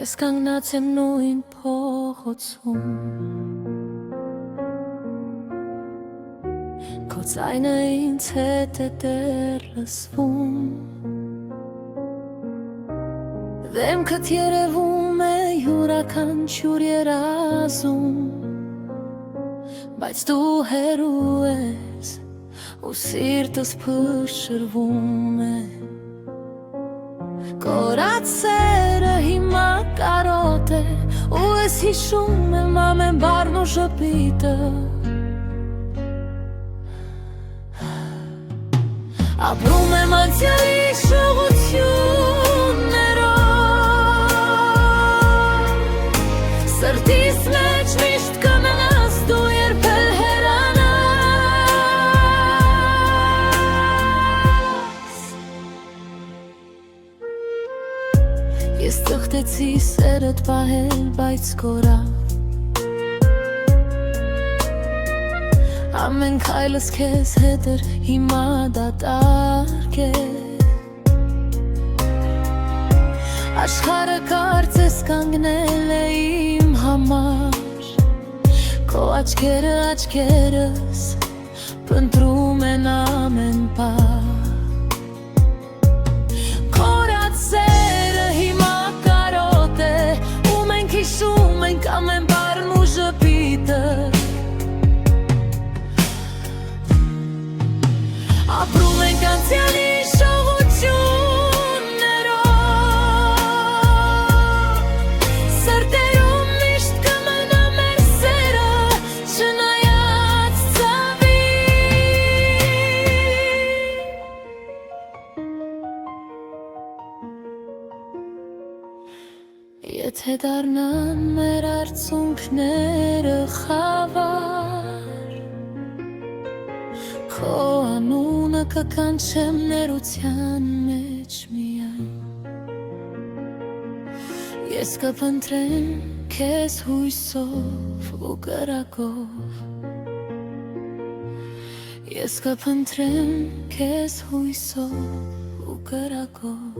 Ես կանգնած եմ նույն փողոցում Քո ձայնը ինձ հետ է դեռ լսվում Դեմքդ երևում է յուրաքանչյուր երազում Բայց դու հեռու ես ու սիրտս փշրվում է Կորած սերը հիմա կարոտ է ու ես հիշում եմ ամեն բառն ու ժպիտը Ապրում եմ անցյալի շողություններով Սրտիս մեջ միշտ կմնաս դու երբել հեռանաս Ես թղթեցի սերդ պահել, բայց կորավ Ամեն քայլս քեզ հետ էր, հիմա դատարկ է Աշխարհը կարծես կանգնել է իմ համար Քո աչքերս փնտրում են ամեն պահ Կորած սերը հիմա կարոտ է ու մենք հիշում ենք ամեն բառն ու ժպիտը Ապրում ենք անցյալի շողություններով Սրտերում միշտ կմնա մեր սերը չնայած ցավի Եթե դառնան մեր արցունքները խավար Քո անունը կկանչեմ ներության մեջ միայն Ես կփնտրեմ քեզ հույսով ու կրակով Ես կփնտրեմ քեզ հույսով ու կրակով